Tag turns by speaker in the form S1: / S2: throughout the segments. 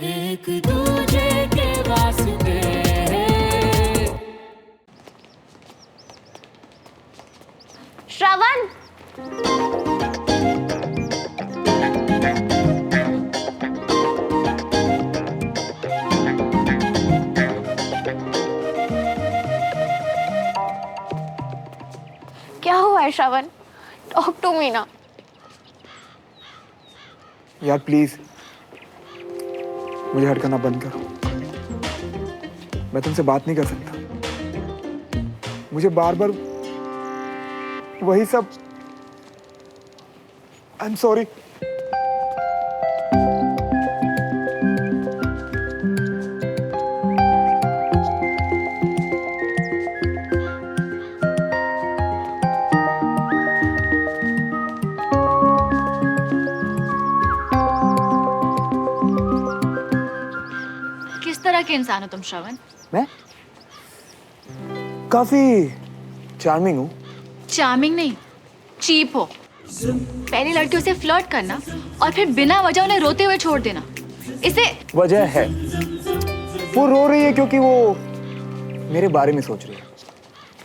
S1: एक दूजे के वास्ते।
S2: श्रवण, क्या हुआ है श्रवण? टॉक टू मी ना।
S3: यार प्लीज मुझे हर्ट करना बंद करो। मैं तुमसे बात नहीं कर सकता। मुझे बार बार वही सब। I am sorry.
S2: किस तरह के इंसान हो तुम श्रवण?
S3: मैं काफी चार्मिंग हूँ।
S2: चार्मिंग नहीं, चीप हो। पहले लड़कियों से फ्लर्ट करना और फिर बिना वजह उन्हें रोते हुए छोड़ देना, इसे
S3: वजह है, वो रो रही है क्योंकि वो मेरे बारे में सोच रही है।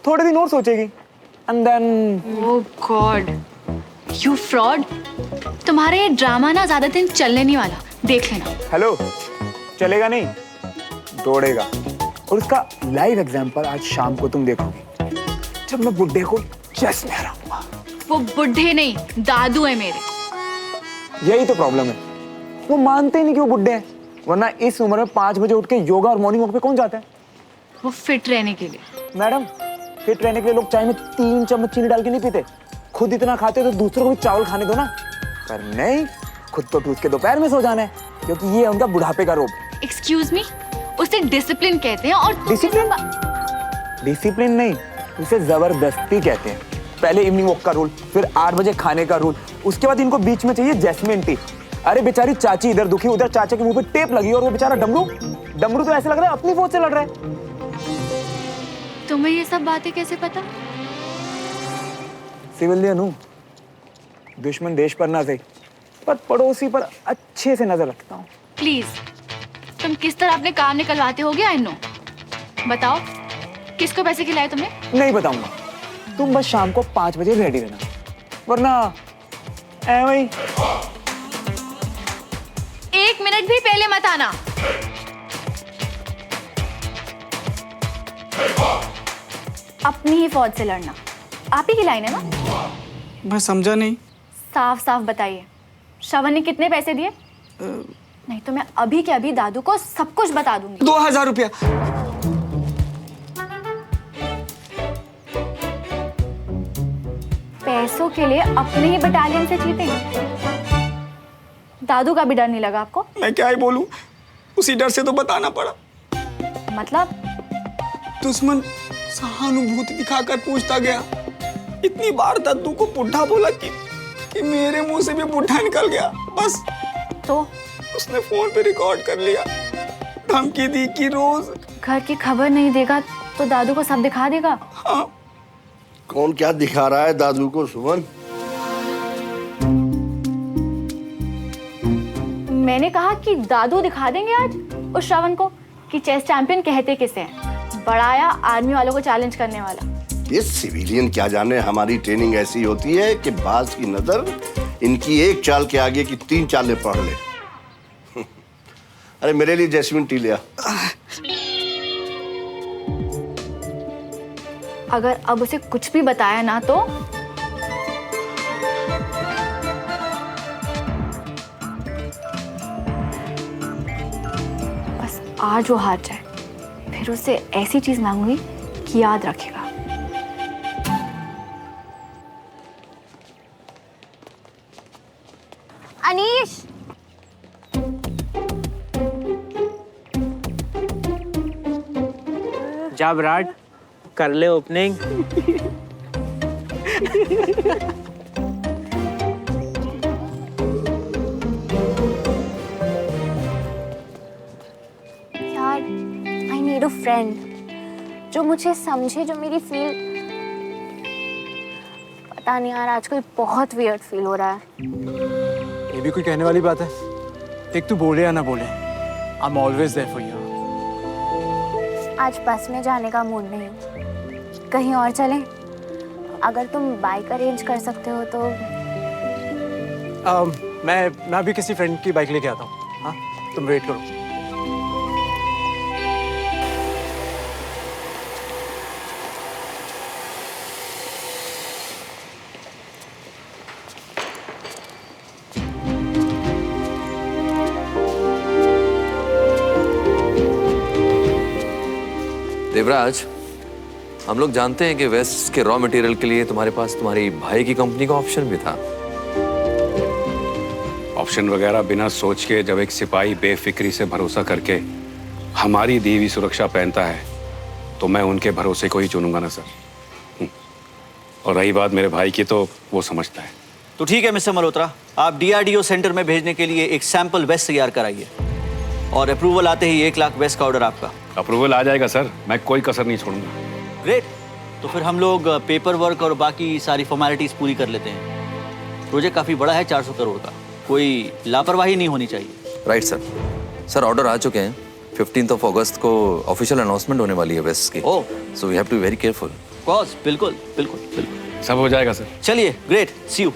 S3: थोड़े दिन और सोचेगी and then.
S2: Oh God, you fraud. तुम्हारा ये ड्रामा ना ज्यादा दिन चलने नहीं वाला, देख लेना।
S3: हेलो, चलेगा नहीं, दौड़ेगा। और उसका लाइव एग्जांपल आज शाम को तुम देखोगे, जब मैं बुड्ढे को चेस में हराऊंगा।
S2: वो बुढ़े नहीं, दादू है मेरे।
S3: यही तो प्रॉब्लम है, वो मानते ही नहीं कि वो बुड्ढे हैं। वरना इस उम्र में 5 बजे उठ के योगा और मॉर्निंग वॉक पे कौन जाता है?
S2: वो फिट रहने के लिए।
S3: मैडम, फिट रहने के लिए लोग चाय में 3 चम्मच चीनी डाल के नहीं पीते। खुद इतना खाते तो दूसरों को भी चावल खाने दो ना। पर नहीं, खुद तो टूट के दोपहर में सो जाना है, क्योंकि ये है उनका बुढ़ापे का रोग।
S2: एक्सक्यूज मी, उसे डिसिप्लिन कहते हैं। और
S3: डिसिप्लिन? डिसिप्लिन नहीं, उसे जबरदस्ती कहते हैं। पहले इवनिंग वॉक का रूल, फिर 8 बजे खाने का रूल, उसके बाद इनको बीच में चाहिए जैस्मिन टी। अरे बेचारी चाची इधर दुखी, उधर चाचा के मुंह पे टेप लगी, और वो बेचारा डमरू तो ऐसे लग रहा है अपनी फौज से लड़ रहा है।
S2: तुम्हें ये सब बातें कैसे पता?
S3: सिविलियन हूँ, दुश्मन देश पर ना सही, पर पड़ोसी पर अच्छे से नजर रखता हूँ।
S2: प्लीज, तुम किस तरह अपने काम निकलवाते होगे? I know. बताओ, किसको पैसे खिलाए तुमने?
S3: नहीं बताऊंगा, तुम बस शाम को 5 बजे रेडी रहना, वरना वही।
S2: 1 मिनट भी पहले मत आना। अपनी ही फौज से लड़ना आप ही की लाइन है ना?
S4: मैं समझा नहीं।
S2: साफ साफ बताइए, श्रवण ने कितने पैसे दिए? नहीं तो मैं अभी के अभी दादू को सब कुछ बता दूंगी।
S4: 2000 रुपया।
S2: पैसों के लिए अपने ही बटालियन से चीटिंग? दादू का भी डर नहीं लगा आपको?
S4: मैं क्या ही बोलूं, उसी डर से तो बताना पड़ा।
S2: मतलब?
S4: दुश्मन सहानुभूति दिखाकर पूछता गया। इतनी बार दादू को बुढ़ा बोला कि मेरे मुंह से भी बुढ़ा निकल गया। बस
S2: तो
S4: उसने फोन पे रिकॉर्ड कर लिया, धमकी दी कि रोज
S2: घर की खबर नहीं देगा तो दादू को सब दिखा देगा।
S4: हाँ।
S5: कौन क्या दिखा रहा है दादू को सुमन?
S2: मैंने कहा कि दादू दिखा देंगे आज उस श्रवण को कि चेस चैंपियन कहते किसे हैं। बड़ा आया आर्मी वालों को चैलेंज करने वाला।
S5: ये सिविलियन क्या जाने, हमारी ट्रेनिंग ऐसी होती है कि बाज की नजर इनकी एक चाल के आगे की 3 चालें पढ़ ले। अरे मेरे लिए जैस्मिन टी लिया।
S2: अगर अब उसे कुछ भी बताया ना तो बस आज वो हार जाए, फिर उससे ऐसी चीज मांगूंगी कि याद रखेगा। अनीश,
S6: जा विराट, कर ले ओपनिंग।
S7: यार, आई नीड अ फ्रेंड जो मुझे समझे, जो मेरी फील। पता नहीं यार, आजकल बहुत वियर्ड फील हो रहा है।
S3: ये भी कोई कहने वाली बात है? एक तू बोले या ना बोले,
S8: I'm always there for you.
S7: आज बस में जाने का मूड नहीं, कहीं और चलें? अगर तुम बाइक अरेंज कर सकते हो तो।
S8: मैं भी किसी फ्रेंड की बाइक लेके आता हूँ। हाँ, तुम वेट करो।
S9: देवराज, हम लोग जानते हैं कि वेस्ट के रॉ मटेरियल के लिए तुम्हारे पास तुम्हारी भाई की कंपनी का ऑप्शन भी था।
S10: ऑप्शन वगैरह बिना सोच के जब एक सिपाही बेफिक्री से भरोसा करके हमारी दी हुई सुरक्षा पहनता है तो मैं उनके भरोसे को ही चुनूंगा ना सर। और रही बात मेरे भाई की तो वो समझता है।
S11: तो ठीक है मिस्टर मल्होत्रा, आप DRDO सेंटर में भेजने के लिए एक सैंपल वेस्ट तैयार कराइए और अप्रूवल आते ही 1 लाख वेस्ट का ऑर्डर आपका।
S10: अप्रूवल आ जाएगा सर, मैं कोई कसर नहीं छोड़ूंगा।
S11: ग्रेट, तो फिर हम लोग पेपर वर्क और बाकी सारी फॉर्मेलिटीज पूरी कर लेते हैं। प्रोजेक्ट काफी बड़ा है, 400 करोड़ का, कोई लापरवाही नहीं होनी चाहिए।
S9: Right sir. सर ऑर्डर आ चुके हैं। 15 अगस्त को ऑफिशियल अनाउंसमेंट होने वाली है वेस्ट की।
S11: Oh,
S9: so we have to be very careful.
S11: Cause बिल्कुल बिल्कुल बिल्कुल
S10: सब हो जाएगा सर।
S11: चलिए, great, see you.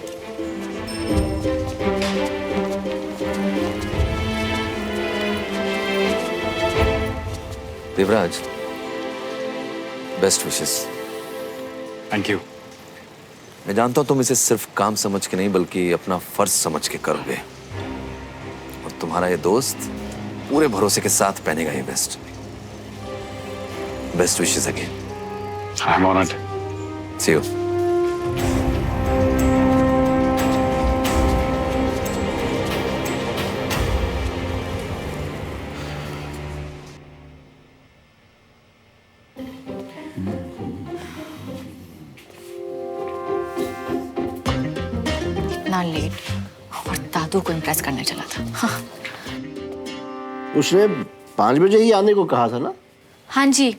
S9: Devraj, best wishes.
S10: Thank you.
S9: मैं जानता हूं तुम इसे सिर्फ काम समझ के नहीं बल्कि अपना फर्ज समझ के करोगे, और तुम्हारा ये दोस्त पूरे भरोसे के साथ पहनेगा ये best. Best wishes again.
S10: I am honoured.
S9: See you.
S2: इतना लेट, और दादू को इम्प्रेस करने चला था। हाँ।
S5: उसने 5 बजे ही आने को कहा था ना?
S2: हाँ जी,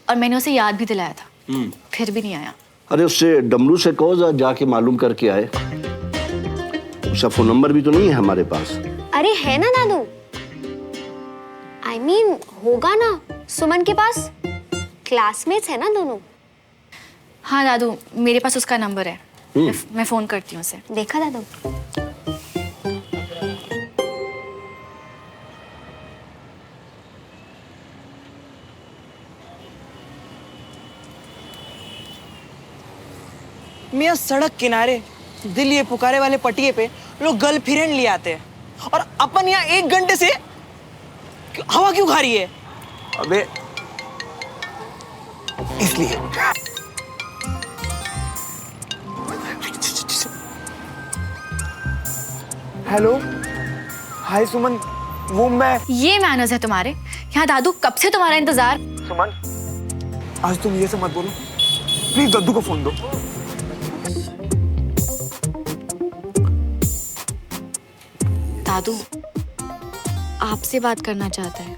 S2: और मैंने उसे याद भी दिलाया था, फिर भी नहीं आया।
S5: अरे उससे डमरू से कहो जाके मालूम करके आए। उसका फोन नंबर भी तो नहीं है हमारे पास।
S7: अरे है ना दादू, I mean, होगा ना सुमन के पास, क्लासमेट्स है ना दोनों।
S2: हाँ दादू, मेरे पास उसका नंबर है, मैं फोन करती हूँ उसे।
S7: देखा दादू?
S12: मियाँ सड़क किनारे दिल ये पुकारे वाले पटिए पे लोग गर्लफ्रेंड ले आते हैं, और अपन यहाँ 1 घंटे से हवा क्यों खा रही है?
S3: अबे इसलिए। हेलो, हाय सुमन, वो मैं।
S2: ये मैनर्स है तुम्हारे यहाँ दादू, कब से तुम्हारा इंतजार।
S3: सुमन, आज तुम ये सब मत बोलो प्लीज, दद्दू को फोन दो।
S2: दादू आपसे बात करना चाहता है।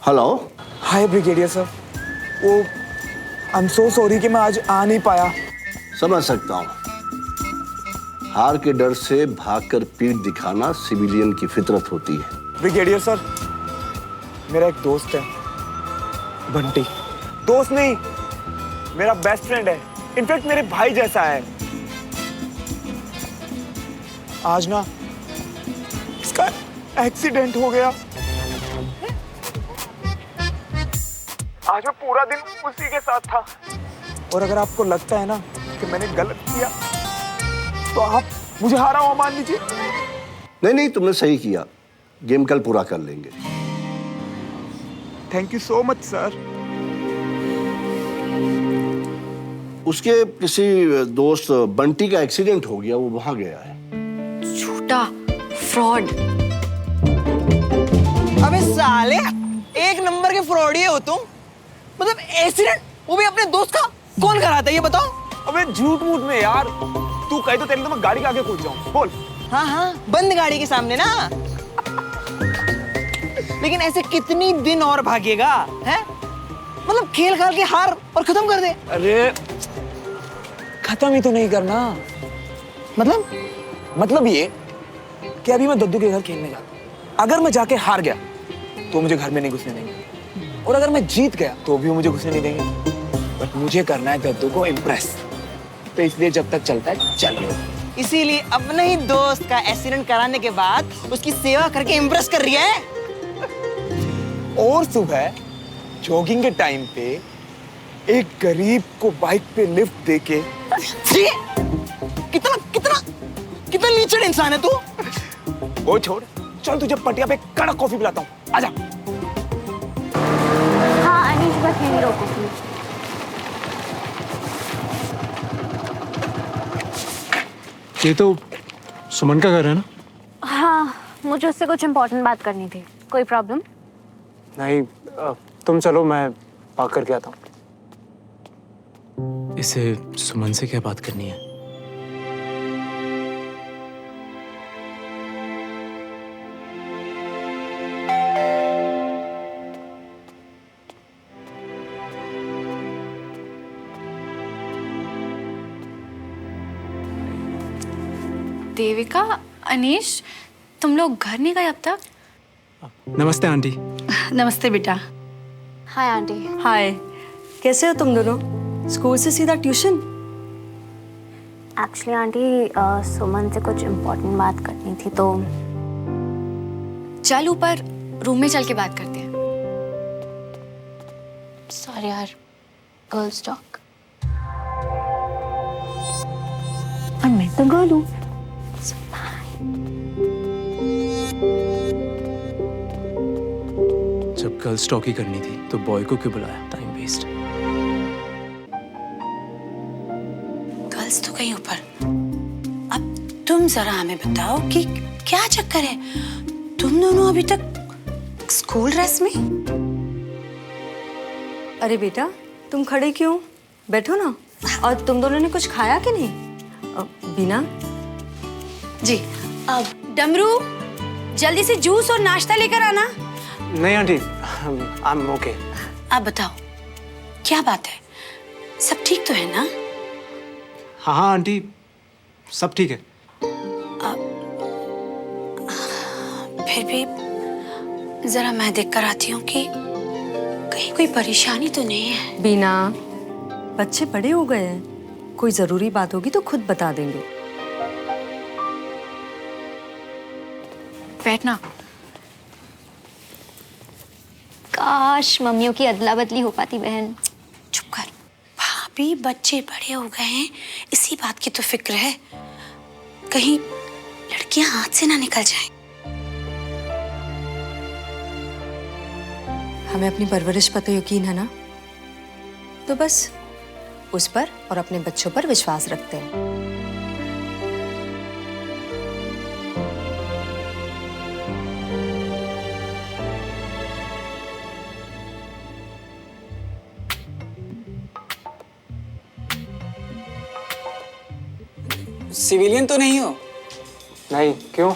S5: हेलो।
S3: हाय ब्रिगेडियर सर, वो आई एम सो सॉरी कि मैं आज आ नहीं पाया।
S5: समझ सकता हूँ, हार के डर से भागकर पीठ दिखाना सिविलियन की फितरत होती है।
S3: ब्रिगेडियर सर, मेरा एक दोस्त है बंटी। दोस्त नहीं, मेरा बेस्ट फ्रेंड है, इनफैक्ट मेरे भाई जैसा है। आज ना इसका एक्सीडेंट हो गया। आज मैं पूरा दिन उसी के साथ था, और अगर आपको लगता है ना कि मैंने गलत किया तो आप मुझे हारा हुआ मान लीजिए।
S5: नहीं नहीं, तुमने सही किया, गेम कल पूरा कर लेंगे।
S3: Thank you so much sir.
S5: उसके किसी दोस्त बंटी का एक्सीडेंट हो गया, वो वहां गया है।
S2: झूठा, फ्रॉड।
S12: अबे साले, 1 नंबर के फ्रॉडी हो तुम। मतलब एक्सीडेंट, वो भी अपने दोस्त का, कौन कराता है ये बताओ?
S3: अबे झूठ मूठ में यार, तू कहे तो तेरे तो मैं गाड़ी के आगे कूद जाऊं। बोल।
S12: हाँ हाँ, बंद गाड़ी के सामने ना। लेकिन ऐसे कितनी दिन और भागेगा है? मतलब खेल खाल के हार और खत्म कर दे।
S3: अरे खत्म ही तो नहीं करना।
S12: मतलब
S3: मतलब ये कि अभी मैं दद्दू के घर खेलने जाता हूँ। अगर मैं जाके हार गया तो मुझे घर में नहीं घुसने देंगे, और अगर मैं जीत गया तो भी वो मुझे घुसने नहीं देंगे। बट मुझे करना है दद्दू को इम्प्रेस, तो इसलिए जब तक चलता है चल लो।
S12: इसीलिए अपने ही दोस्त का एक्सीडेंट कराने के बाद उसकी सेवा करके इम्प्रेस कर रही है।
S3: और सुबह जॉगिंग के टाइम पे एक गरीब को बाइक पे लिफ्ट देके।
S12: कितना कितना कितना नीचड़ इंसान है तू।
S3: वो छोड़, चल तुझे पटिया पे कड़क कॉफी पिलाता हूँ, आजा।
S7: हाँ अनीश, बस यहीं रोको प्लीज।
S8: ये तो सुमन का घर है ना?
S7: हाँ, मुझे उससे कुछ इम्पोर्टेंट बात करनी थी। कोई प्रॉब्लम?
S8: नहीं, तुम चलो, मैं पार्क करके आता हूँ। इसे सुमन से क्या बात करनी है?
S2: देविका, अनीश, तुम लोग घर नहीं गए अब तक?
S8: नमस्ते आंटी।
S13: नमस्ते बेटा।
S7: Hi aunty.
S13: हाय, कैसे हो तुम दोनों? स्कूल से सीधा ट्यूशन?
S7: एक्चुअली आंटी सुमन से कुछ इम्पोर्टेंट बात करनी थी, तो
S2: चल ऊपर रूम में चल के बात करते हैं।
S7: सॉरी यार, गर्ल्स टॉक। और मैं तो गर्ल हूँ।
S8: जब गर्ल्स टॉक ही करनी थी तो बॉय को क्यों बुलाया? Time waste.
S13: गर्ल्स तो कहीं ऊपर। अब तुम जरा हमें बताओ कि क्या चक्कर है? तुम दोनों अभी तक स्कूल ड्रेस में?
S14: अरे बेटा, तुम खड़े क्यों? बैठो ना। और तुम दोनों ने कुछ खाया कि नहीं? बीना
S13: जी। अब डमरू, जल्दी से जूस और नाश्ता लेकर आना।
S8: नहीं आंटी, आई एम ओके।
S13: आप बताओ, क्या बात है? सब ठीक तो है ना?
S8: हाँ हाँ आंटी, सब ठीक है।
S13: फिर भी जरा मैं देख कर आती हूँ कि कहीं कोई परेशानी तो नहीं है।
S14: बीना, बच्चे बड़े हो गए हैं, कोई जरूरी बात होगी तो खुद बता देंगे।
S2: बैठना।
S7: काश मम्मियों की अदला बदली हो पाती बहन।
S13: चुप कर। भाभी, बच्चे बड़े हो गए हैं, इसी बात की तो फिक्र है, कहीं लड़कियां हाथ से ना निकल जाएं।
S14: हमें अपनी परवरिश पर तो यकीन है ना, तो बस उस पर और अपने बच्चों पर विश्वास रखते हैं।
S4: सिविलियन तो नहीं हो?
S8: नहीं, क्यों?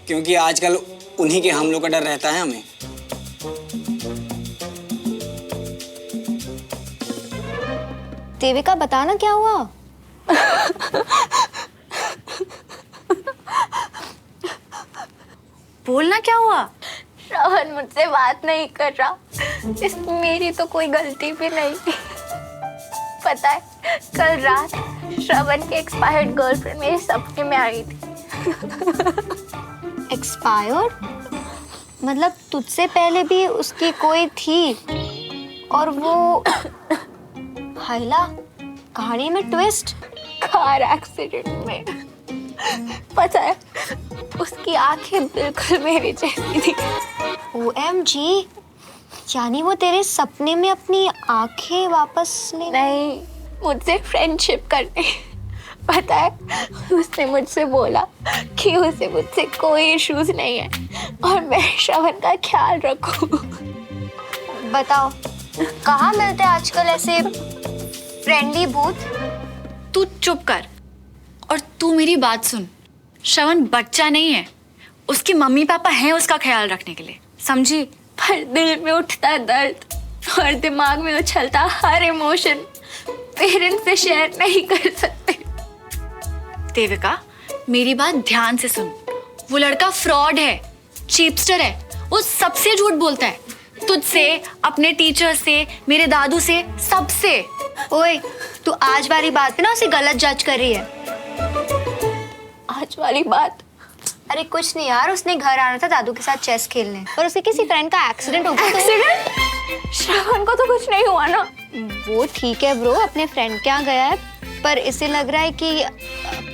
S4: क्योंकि आजकल उन्हीं के हमलों का डर रहता है हमें।
S7: देविका, बताना क्या हुआ?
S2: बोलना क्या हुआ?
S7: श्रवण मुझसे बात नहीं कर रहा। इसमें मेरी तो कोई गलती भी नहीं थी। पता है, कल रात श्रवण की एक्सपायर्ड गर्लफ्रेंड मेरे सपने में आई थी। एक्सपायर्ड? मतलब तुझसे पहले भी उसकी कोई थी? और वो हाइला, कहानी में ट्विस्ट। कार एक्सीडेंट में। पता है, उसकी आंखें बिल्कुल मेरी जैसी थी। OMG, यानी वो तेरे सपने में अपनी आंखें वापस ले? नहीं, मुझसे फ्रेंडशिप करने। पता है, उसने मुझसे बोला कि उसे मुझसे कोई इश्यूज नहीं है और मैं श्रवण का ख्याल रखूं। बताओ, कहाँ मिलते हैं आजकल ऐसे फ्रेंडली भूत?
S2: तू चुप कर और तू मेरी बात सुन। श्रवण बच्चा नहीं है, उसकी मम्मी पापा हैं उसका ख्याल रखने के लिए, समझी?
S7: पर दिल में उठता दर्द और दिमाग में उछलता हर इमोशन पेरेंट्स से शेयर नहीं कर सकते।
S2: देविका, मेरी बात ध्यान से सुन। वो लड़का फ्रॉड है, चीपस्टर है, वो सबसे झूठ बोलता है, तुझसे, अपने टीचर से, मेरे दादू से, सबसे।
S7: ओए, तू आज वाली बात पे ना उसे गलत जज कर रही है। आज वाली बात? अरे कुछ नहीं यार, उसने घर आना था दादू के साथ चेस खेलने और उसके किसी फ्रेंड का एक्सीडेंट हो गया।
S2: एक्सीडेंट? श्रावण को तो कुछ नहीं हुआ ना?
S7: वो ठीक है ब्रो, अपने फ्रेंड के यहाँ गया है, पर इसे लग रहा है कि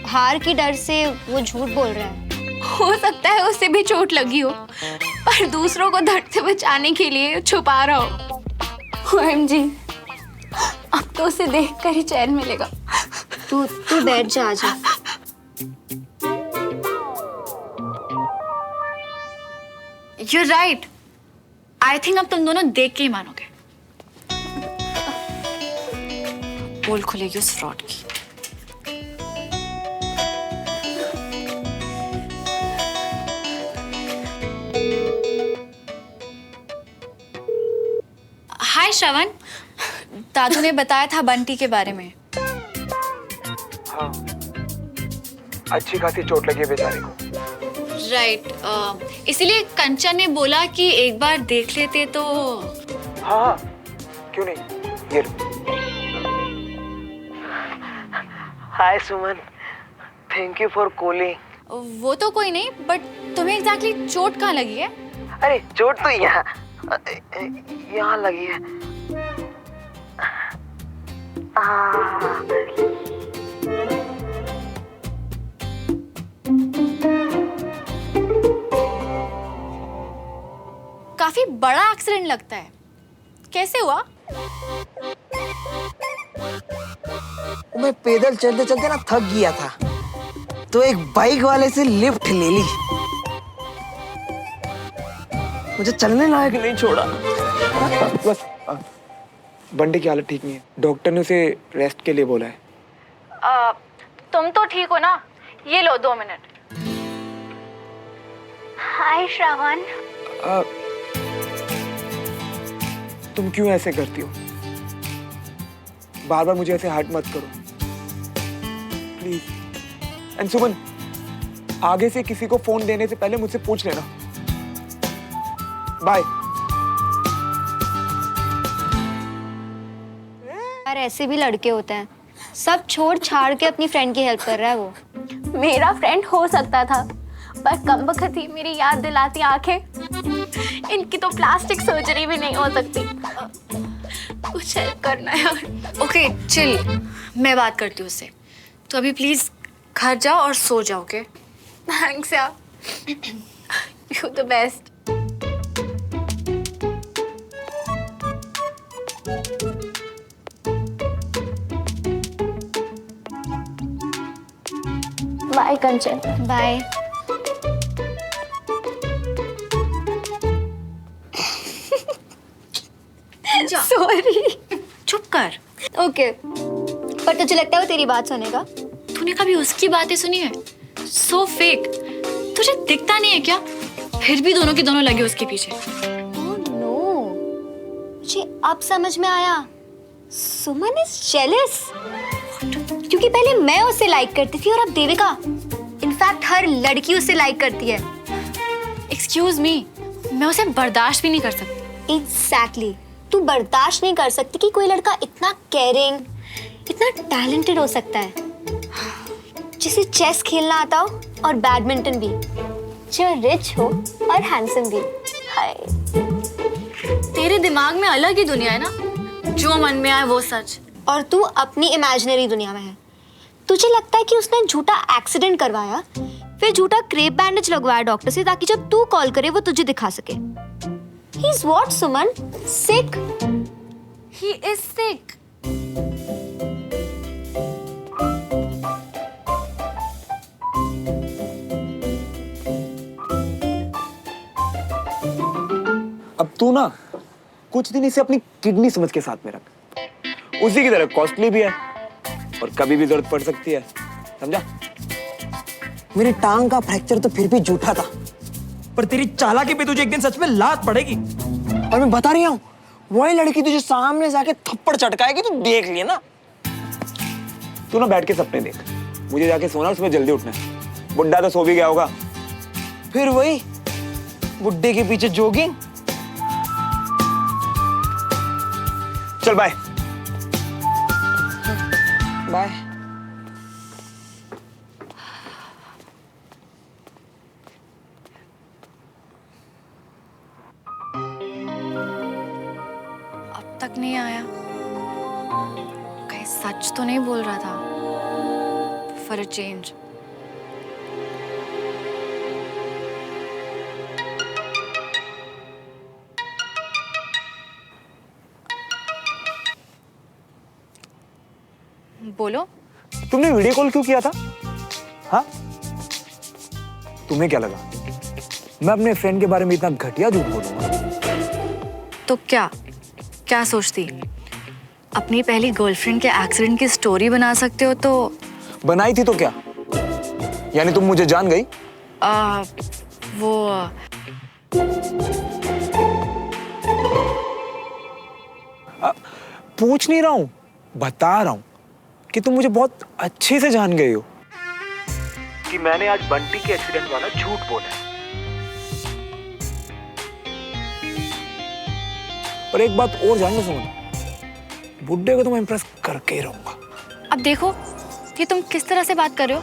S7: हार की डर से वो झूठ बोल रहा है।
S2: हो सकता है उसे भी चोट लगी हो, पर दूसरों को दर्द से बचाने के लिए छुपा रहा हो। OMG, अब तो उसे देखकर ही चैन मिलेगा।
S7: तू बैठ जा, आजा।
S2: You're right. I think अब तुम दोनों देख के ही मानोगे। पोल खुलेगी उस फ्रॉड की। हाय श्रवण, दादू ने बताया था बंटी के बारे में।
S3: हाँ, अच्छी खासी चोट लगी है बेचारे को।
S2: राइट, इसीलिए कंचन ने बोला कि एक बार देख लेते तो।
S3: हाँ, क्यों नहीं, ये
S12: हाय सुमन, थैंक यू फॉर कॉलिंग।
S2: वो तो कोई नहीं, बट तुम्हें एग्जैक्टली चोट कहाँ लगी है?
S12: अरे चोट तो यहाँ लगी है।
S2: काफी बड़ा एक्सीडेंट लगता है, कैसे हुआ?
S12: मैं पैदल चलते चलते ना थक गया था, तो एक बाइक वाले से लिफ्ट ले ली, मुझे चलने लायक नहीं छोड़ा।
S3: बस बंटी की हालत ठीक नहीं है, डॉक्टर ने उसे रेस्ट के लिए बोला है।
S2: तुम तो ठीक हो ना? ये लो 2 मिनट।
S7: हाय श्रावण।
S3: तुम क्यों ऐसे करती हो? बार बार मुझे ऐसे हर्ट मत करो प्लीज। एंड सुमन, आगे से किसी को फोन देने से पहले मुझसे पूछ लेना। बाय।
S7: यार ऐसे भी लड़के होते हैं, सब छोड़ छाड़ के अपनी फ्रेंड की हेल्प कर रहा है वो।
S2: मेरा फ्रेंड हो सकता था, पर कमबख्त ही मेरी याद दिलाती आंखें। इनकी तो प्लास्टिक सर्जरी भी नहीं हो सकती। कुछ हेल्प करना यार। ओके चिल, मैं बात करती हूँ उससे। तो अभी प्लीज घर जाओ और सो जाओ। ओके? थैंक्स यार, you the best. Bye Kanchan.
S7: Bye.
S2: Sorry. चुप कर।
S7: ओके, पर तुझे लगता है वो तेरी बात सुनेगा?
S2: तूने कभी उसकी बातें सुनी है? So fake. तुझे दिखता नहीं है क्या? फिर भी दोनों के दोनों लगे उसके पीछे।
S7: ओह नो, मुझे अब समझ में आया। सुमन इज जेलस, क्योंकि पहले मैं उसे लाइक करती थी और अब देविका। इनफैक्ट हर लड़की उसे लाइक करती है।
S2: एक्सक्यूज मी, मैं उसे बर्दाश्त भी नहीं कर सकती।
S7: एग्जैक्टली, तू बर्दाश्त नहीं कर सकती कि कोई लड़का इतना केयरिंग, इतना टैलेंटेड हो सकता है, जिसे चेस खेलना आता हो और बैडमिंटन भी, जो रिच हो और हैंडसम भी। हाय,
S2: तेरे दिमाग में अलग ही दुनिया है ना, जो मन में आए वो सच।
S7: और तू अपनी इमेजिनरी दुनिया में है। तुझे लगता है कि उसने झूठा एक्सीडेंट करवाया, फिर झूठा क्रेप बैंडेज लगवाया डॉक्टर से, ताकि जब तू कॉल करे वो तुझे दिखा सके। He is what, Suman? Sick?
S2: He is sick.
S3: अब तू ना कुछ दिन इसे अपनी किडनी समझ के साथ में रख। उसी की तरह कॉस्टली भी है और कभी भी जरूरत पड़ सकती है, समझा?
S12: मेरी टांग का फ्रैक्चर तो फिर भी झूठा था, पर तेरी चालाकी पे तुझे एक दिन सच में लात पड़ेगी। और मैं बता रही हूँ, वही लड़की तुझे सामने से आके थप्पड़ चटकाएगी, तू देख लिया ना।
S3: तू ना बैठ के सपने देख, मुझे जाके सोना, सुबह जल्दी उठना है। बुड्ढा तो सो भी गया होगा।
S12: फिर वही बुड्ढे के पीछे जॉगिंग।
S3: चल बाय।
S12: बाय।
S2: अब तक नहीं आया। कहीं सच तो नहीं बोल रहा था? For a change. बोलो।
S3: तुमने वीडियो कॉल क्यों किया था? हाँ, तुम्हें क्या लगा मैं अपने फ्रेंड के बारे में इतना घटिया झूठ बोलूंगा?
S2: तो क्या क्या सोचती? अपनी पहली गर्लफ्रेंड के एक्सीडेंट की स्टोरी बना सकते हो तो।
S3: बनाई थी तो क्या, यानी तुम मुझे जान गई?
S2: वो
S3: पूछ नहीं रहा हूं, बता रहा हूं कि तुम मुझे बहुत अच्छे से जान गए हो कि मैंने आज बंटी के एक्सीडेंट वाला झूठ बोला है। और एक बात और जान लो सुमन, बुड्ढे को तो मैं इंप्रेस करके ही रहूंगा।
S2: अब देखो कि तुम किस तरह से बात कर रहे हो,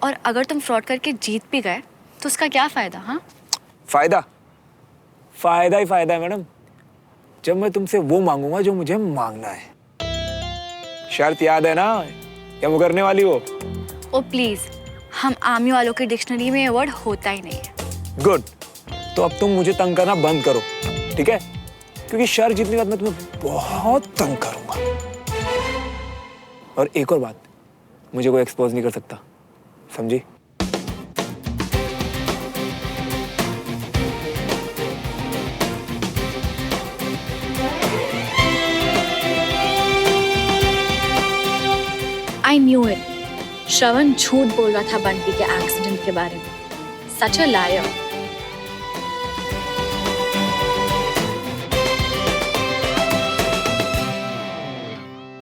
S2: और अगर तुम फ्रॉड करके जीत भी गए तो उसका क्या फायदा? हाँ,
S3: फायदा फायदा ही फायदा है मैडम, जब मैं तुमसे वो मांगूंगा जो मुझे मांगना है। शर्त याद है ना, क्या मुकरने वाली हो?
S2: ओ प्लीज, हम आर्मी वालों की डिक्शनरी में ये वर्ड होता ही नहीं है।
S3: गुड, तो अब तुम मुझे तंग करना बंद करो, ठीक है? क्योंकि शर्त जीतने के बाद मैं तुम्हें बहुत तंग करूंगा। और एक और बात, मुझे कोई एक्सपोज नहीं कर सकता, समझी?
S2: I knew it. श्रवण झूठ बोल रहा था बंटी के एक्सीडेंट के बारे में। Such a liar.